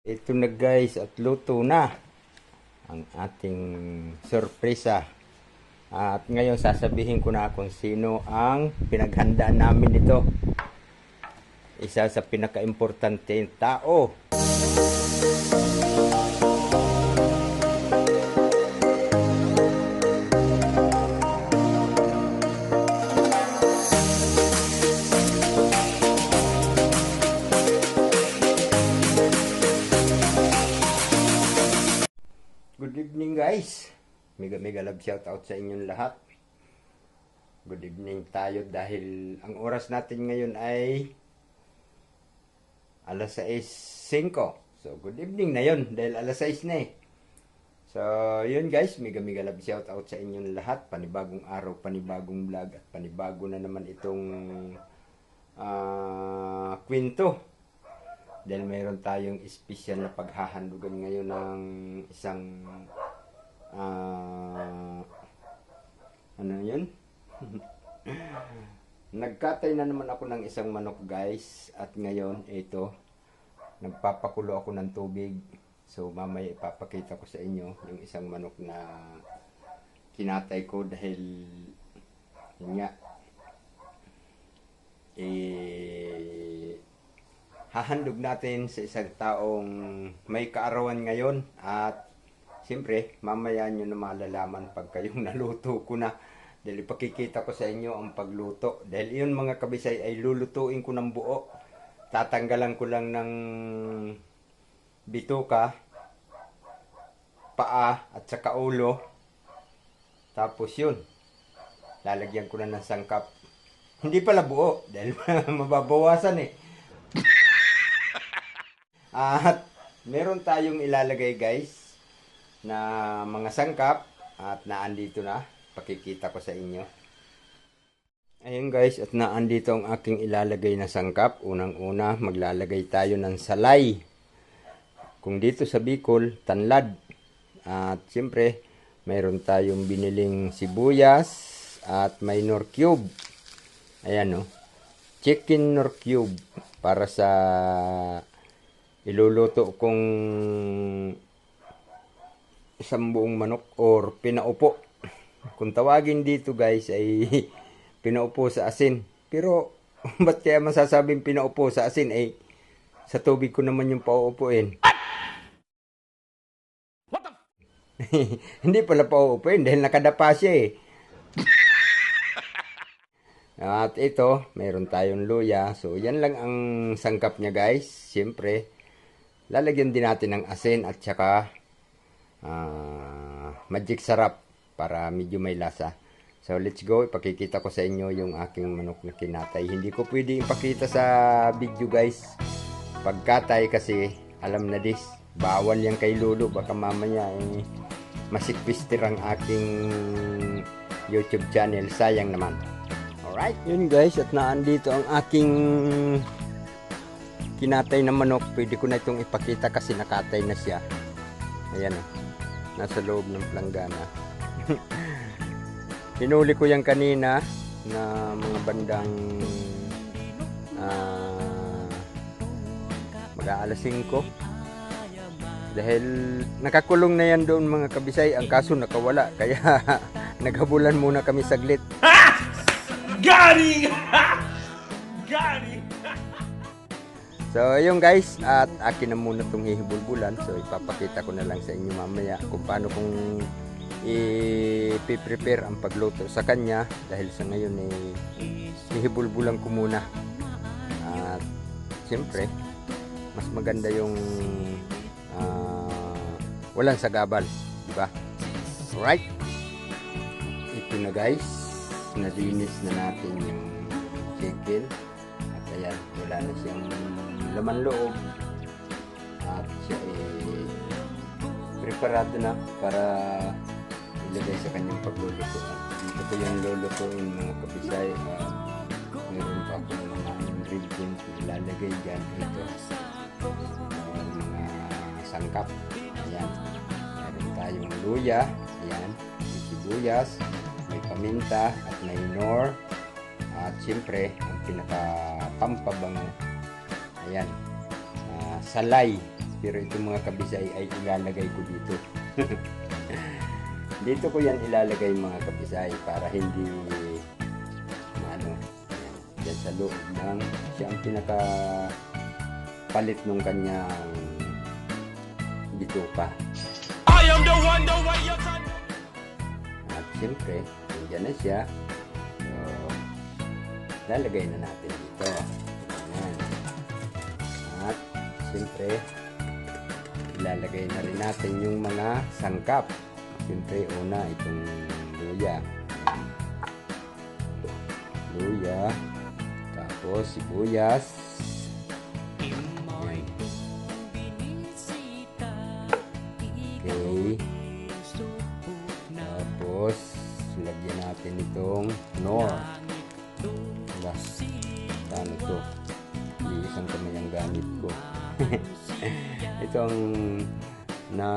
Ito na guys at luto na ang ating sorpresa. At ngayon sasabihin ko na kung sino ang pinaghandaan namin ito. Isa sa pinaka-importante tao. Good evening guys. Mega love shout out sa inyong lahat. Good evening tayo dahil ang oras natin ngayon ay alas 6:05. So good evening na yun dahil alas 6 na eh. So yun guys, mega love shout out sa inyong lahat. Panibagong araw, panibagong vlog at panibago na naman itong kwento. Dahil mayroon tayong espesyal na paghahandugan ngayon ng isang ano yun? Nagkatay na naman ako ng isang manok guys. At ngayon ito, nagpapakulo ako ng tubig. So mamaya ipapakita ko sa inyo yung isang manok na kinatay ko dahil yun nga hahandog natin sa isang taong may kaarawan ngayon. At siyempre mamaya nyo na malalaman pag kayong naluto ko na, dahil ipakikita ko sa inyo ang pagluto. Dahil yun mga kabisay ay lulutuin ko ng buo. Tatanggalan ko lang ng bituka, paa at saka ulo. Tapos yun, lalagyan ko na ng sangkap. Hindi pala buo dahil mababawasan eh. At meron tayong ilalagay guys na mga sangkap at naandito na, pakikita ko sa inyo. Ayun guys, at naandito ang aking ilalagay na sangkap. Unang-una, maglalagay tayo ng salay. Kung dito sa Bicol, tanlad. At siyempre, mayroon tayong biniling sibuyas at may nor cube. Ayan o, chicken nor cube para sa iluluto kong isang buong manok or pinaupo. Kung tawagin dito guys ay pinaupo sa asin. Pero ba't kaya masasabing pinaupo sa asin? Ay sa tubig ko naman yung pauupuin. What the? Hindi pala pauupuin dahil nakadapa siya eh. At ito, mayroon tayong luya. So yan lang ang sangkap niya guys. Siyempre, lalagyan din natin ng asin at saka magic sarap para medyo may lasa. So let's go, ipakikita ko sa inyo yung aking manok na kinatay. Hindi ko pwede ipakita sa video guys pagkatay kasi alam na this, bawal yan kay Lulu. Baka mamaya masikpistir ang aking YouTube channel, sayang naman. Alright, yun guys, at naandito ang aking kinatay na manok. Pwede ko na itong ipakita kasi nakatay na siya. Ayan o, nasa loob ng planggana. Pinuli ko yan kanina na mga bandang mag-aalas 5. Dahil nakakulong na yan doon mga kabisay. Ang kaso nakawala, kaya naghabulan muna kami saglit. Galing! Galing! So ayun guys, at akin na muna itong hihibulbulan. So ipapakita ko na lang sa inyo mamaya kung paano kung i-prepare ang pagluto sa kanya. Dahil sa ngayon hihibulbulan ko muna. At siyempre mas maganda yung walang sagabal, diba? Alright, ito na guys, nalinis na natin yung chicken. At ayan, wala na siyang laman loob. At siya preparado na para ilagay sa kanyang pagluluto. Dito ko yung lulutuin mga kabisay. Meron pa ako ng mga ingredients na ilalagay dyan. Ito mga sangkap. Ayan, meron tayong luya. Ayan, may sibuyas, may paminta at may nor. At siyempre ang pinaka pampabango, ayan, salay. Pero itong mga kabisay ay ilalagay ko dito. Dito ko yan ilalagay mga kabisay para hindi ano, yan sa loob ng siya ang pinaka palit ng kanyang bituka. I am the one, the way you turn. At siyempre, nandiyan na siya. So, lalagay na natin dito. Ayan. At siyempre, ilalagay na rin natin yung mga sangkap. Siyempre, una, itong luya. Luya. Tapos, sibuyas. Ayan. Okay. Tapos, lagyan natin itong nor. Wala. Ano to? Isang kamay ang gamit ko. Itong na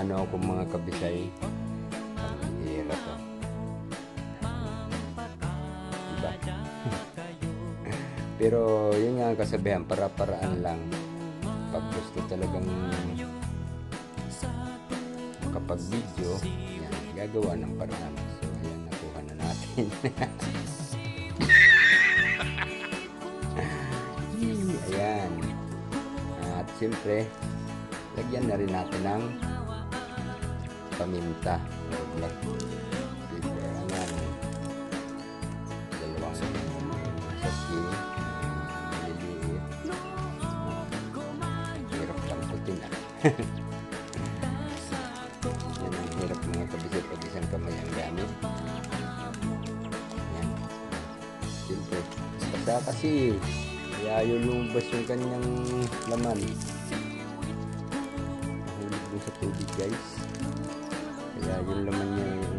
ano ako mga kabisay. Ang hirap to. Diba? Pero yun nga ang kasabihan, para-paraan lang. Pag gusto talagang kapag video, yan, gagawa ng paraan. So, ayan, nakuha na natin. Ayan. At siyempre, lagyan na rin natin ng paminta. Black pepper. Ayan. Dalawang sasi. Maliliit. Hirap lang putin ah. Yan ang hirap mga kabisay pag isang kamay ang gamit. Ayan. Siyempre. Basta kasi kaya yung lumabas yung kanyang laman. Nahulog dun sa tubig guys. Kaya yung laman niya yung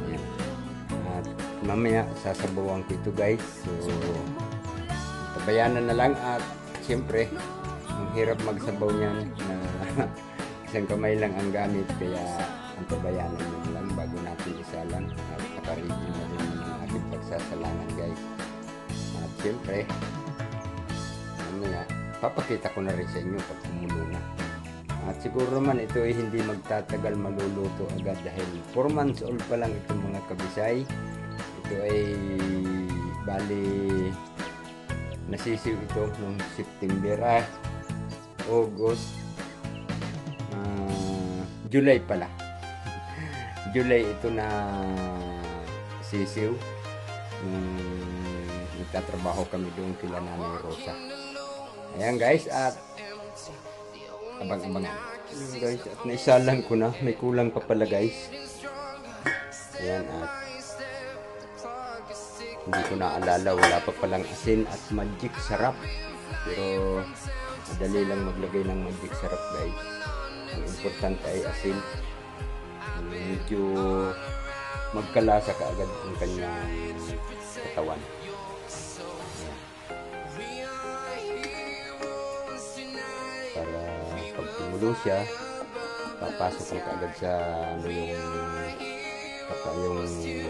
ayan. At mamaya sasabawan ko ito guys. So tabayanan na lang at siyempre ang hirap magsabaw niyan na isang kamay lang ang gamit. Kaya ang tabayanan na lang bago natin isa lang. At nakarigil na rin ang ating pagsasalangan guys. At siyempre, mamaya, papakita ko na rin sa inyo pag kumulo na. At siguro naman ito ay hindi magtatagal, maluluto agad dahil 4 months old pa lang itong mga kabisay. Ito ay bali nasisiw ito noong September, August, July pala. July ito na sisiw. Nagtatrabaho kami doon kila Nanay Rosa. Ayan guys, at abang-abangan. Ayan guys, at naisalan ko na. May kulang pa pala guys. Ayan, at hindi ko naalala, wala pa palang asin at magic sarap. Pero madali lang maglagay ng magic sarap guys. Ang importante ay asin. Medyo magkalasa kaagad ang kanyang katawan. Para pag tumulo siya, papasok ang kaagad sa ano yung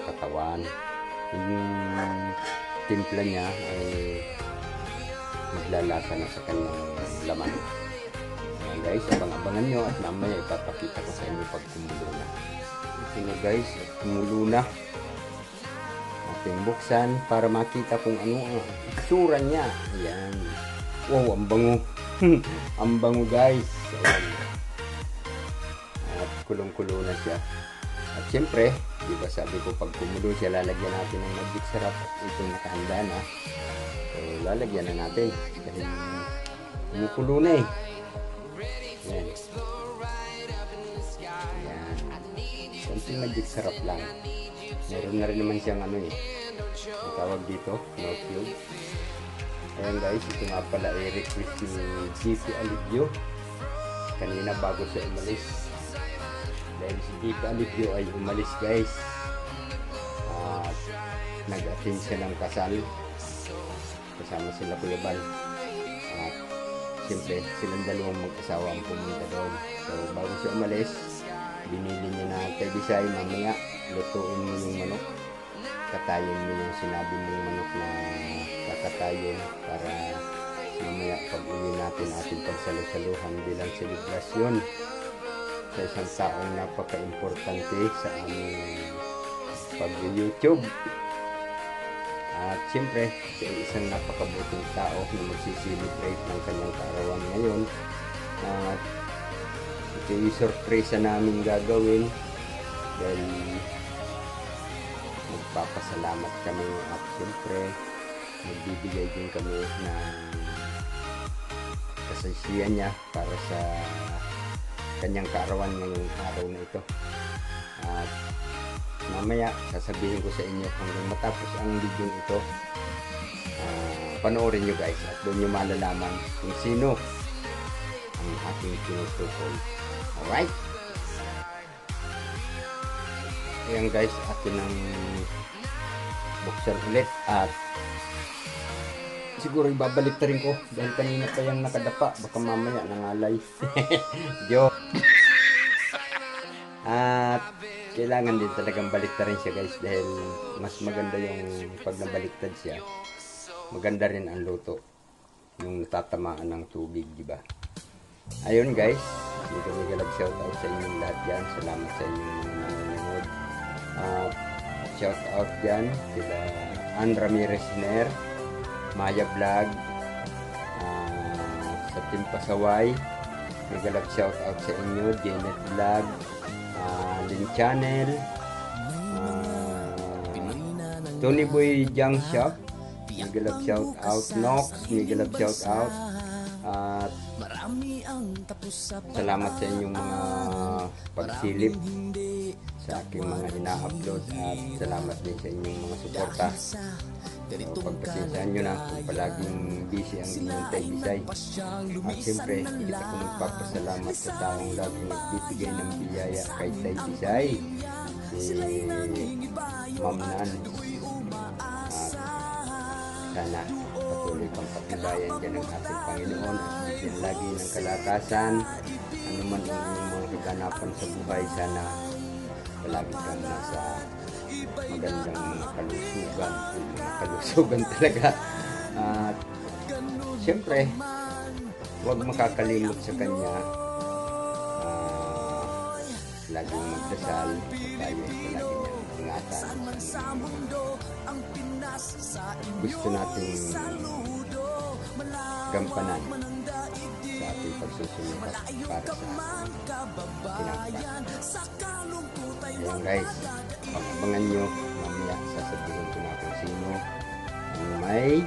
katawan. Yung timpla niya ay maglalasa na sa kanyang laman. Ayan guys, abang-abangan nyo at mamaya ipapakita ko sa inyo pag tumulo na. Ito guys, tumulo na. Ating buksan para makita kung ano ang itsura niya. Ayan. Wow, ang bango. Ang bango guys. Ayan. At kulong-kulo na siya. At syempre, di ba sabi ko pag kumulo siya, lalagyan natin ng magic sarap. At itong nakahanda na. So, lalagyan na natin. Dahil kumukulo na eh. Ayan. Ayan. Konting magic sarap lang. Meron na rin naman siyang ano eh. Ang tawag dito, no cube. Ayan guys, ito nga pala ay request ni GP Alivio. Kanina bago siya umalis. Dahil si GP Alivio ay umalis guys. At nag-attend siya ng kasal. Kasama sila Kuya Bal. At siyempre, silang dalawang mag-asawa ang pumunta doon. So, bago siya umalis, binili niya na kay Bisay, mamaya, lutuin mo yung manok. Katayin mo yung sinabi mo yung manok na kakatayin para mamaya pag uwi natin ating pagsalusaluhan bilang selebrasyon sa isang taong napaka-importante sa aming pag-YouTube. At siyempre, sa isang napakabuting tao na magsiselebrate ng kanyang kaarawan ngayon. At ito yung surpresa namin gagawin dahil magpapasalamat kami at siyempre magbibigay din kami ng kasaysayan niya para sa kanyang kaarawan ngayong araw na ito. At mamaya sasabihin ko sa inyo hanggang matapos ang video ito. Panoorin nyo guys at doon nyo malalaman kung sino ang aking tinutukoy. Alright? Ayan guys, atin ang buksan ulit at siguro ibabalik na rin ko dahil kanina pa yung nakadapa, baka mamaya nangalay. Joke. At kailangan din talagang baliktad rin siya guys dahil mas maganda yung pag nabaliktad siya, maganda rin ang luto yung natatamaan ng tubig, diba? Ayun guys, dito may galap shoutout sa inyong lahat dyan. Salamat sa inyong mga nanonood. Shoutout dyan sila Ann Ramirez Ner, Maya Vlog, sa Team Pasaway may galap shoutout sa inyo, Janet Vlog, Lin Channel, Tony Boy Jang Shop, may galap shoutout, Nox, may galap shoutout. At salamat sa inyong mga pagsilip sa aking mga ina-upload at salamat din sa inyong mga suporta. Pagpasensyahan nyo na kung palaging busy ang inyong Tay Bisay. At siyempre, hindi ako magpapasalamat sa taong laging nagbibigay ng biyaya kay Tay Bisay, si Ma'am Nan. At sana patuloy pang patubayan dyan ng ating Panginoon at bigyan lagi ng kalakasan. Ano man ang inyong mga kaganapan sa buhay, sana palagi kang nasa magandang mga kalusugan talaga. At siyempre, huwag makakalimot sa kanya, laging magdasal at tayo ay palagi niyang ingatan. Gusto nating gampanan sa ating pagsusulikat para sa kinakabahan. Ayan guys, pag-abangan nyo, mamaya sasabihin ko na kung sino ang may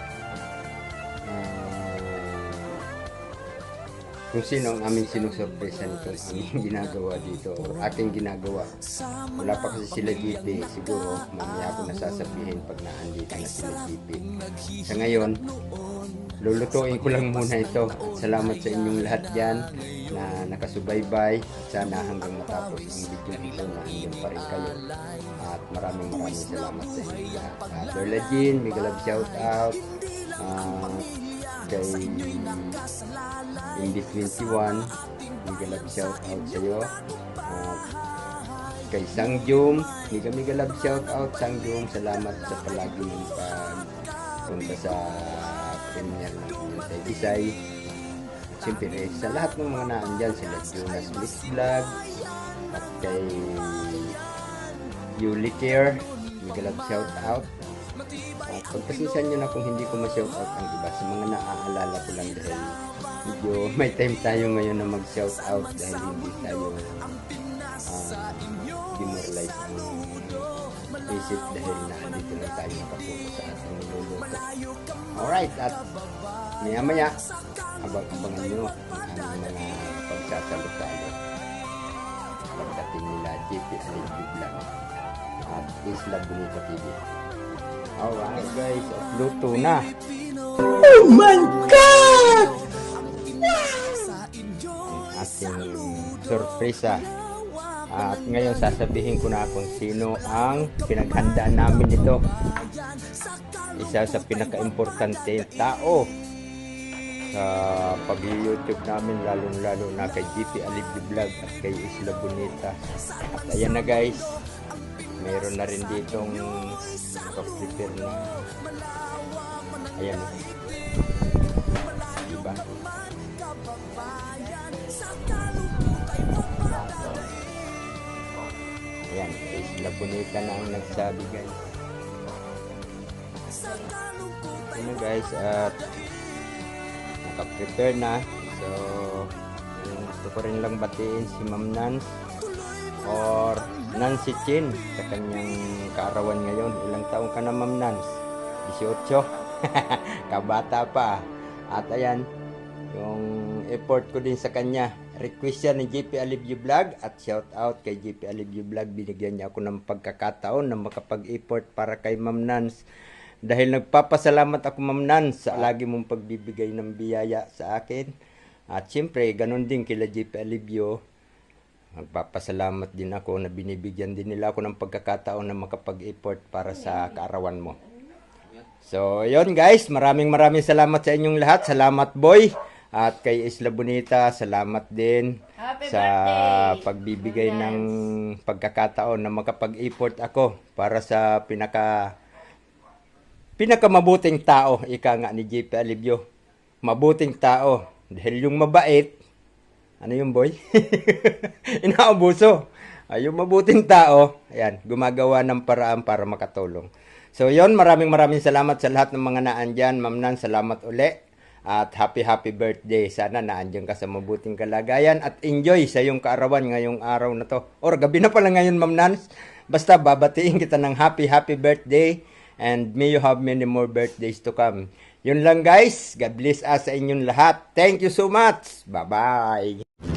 kung sino ang aming sinusurpresa nitong aming ginagawa dito o aking ginagawa. Wala pa kasi sila GP, siguro mamaya ako nasasabihin pag naandito na sila GP. Sa ngayon, lulutuin ko lang muna ito. Salamat sa inyong lahat dyan na nakasubaybay. Sana hanggang matapos ang video ito na andyan pa rin kayo. At maraming salamat sa inyo lahat. Dorla Jean, may galab shoutout. Kay MB21, may galab shoutout sa iyo. Kay Sangjum, may galab shoutout Sangjum. Salamat sa palagi ng pagpunta sa premiere ng inyong Tay Bisay. At siyempre sa lahat ng mga naandyan, sila Jonas Mix Vlog at kay Yuli Care, may galab shoutout. At pagpasensyahan nyo na kung hindi ko ma-shoutout ang iba sa mga naaalala ko lang dahil medyo may time tayo ngayon na mag-shoutout dahil hindi tayo demoralize ang isip dahil naandito lang tayo nakapokus sa ating niluluto. Alright, at maya-maya abangan nyo ang aming mga pagsasalo-salo pagdating nila JP Aligi Vlog at Isla Bonita TV. Alright guys, at luto na. Oh my God! Ang ating sorpresa. At ngayon sasabihin ko na kung sino ang pinaghandaan namin ito. Isa sa pinaka-importante tao sa pag-YouTube namin, lalong-lalo na kay GP Aligi Vlog at kay Isla Bonita. At ayan na guys, mayroon na rin ditong prepare na ayan, ba? Ayan, Isla Bonita na ang nagsabi guys. Ano guys, at nakaprepare na. So, yung gusto ko rin lang batiin si Ma'am Nance or Nancy Chin sa kanyang kaarawan ngayon. Ilang taong ka na Ma'am Nance? 18. Kabata pa. At ayan, yung effort ko din sa kanya. Request siya ni JP Alivio Vlog at shout out kay JP Alivio Vlog. Binigyan niya ako ng pagkakataon na makapag-effort para kay Ma'am Nance. Dahil nagpapasalamat ako Ma'am Nance sa lagi mong pagbibigay ng biyaya sa akin. At siyempre, ganun din kila JP Alivio. Nagpapasalamat din ako na binibigyan din nila ako ng pagkakataon na makapag-effort para sa kaarawan mo. So, yun guys, maraming salamat sa inyong lahat. Salamat boy. At kay Isla Bonita, salamat din sa pagbibigay ng pagkakataon na makapag-effort ako para sa pinakamabuting tao. Ika nga ni JP Alivio. Mabuting tao. Dahil yung mabait, ano yung boy? Inaabuso. Yung mabuting tao, ayan, gumagawa ng paraan para makatulong. So yon, maraming salamat sa lahat ng mga naandyan. Ma'am Nan, salamat uli. At happy birthday. Sana naandyan ka sa mabuting kalagayan at enjoy sa iyong kaarawan ngayong araw na to. Or gabi na pala ngayon Ma'am Nance. Basta babatiin kita ng happy birthday and may you have many more birthdays to come. Yun lang guys. God bless us sa inyong lahat. Thank you so much. Bye-bye.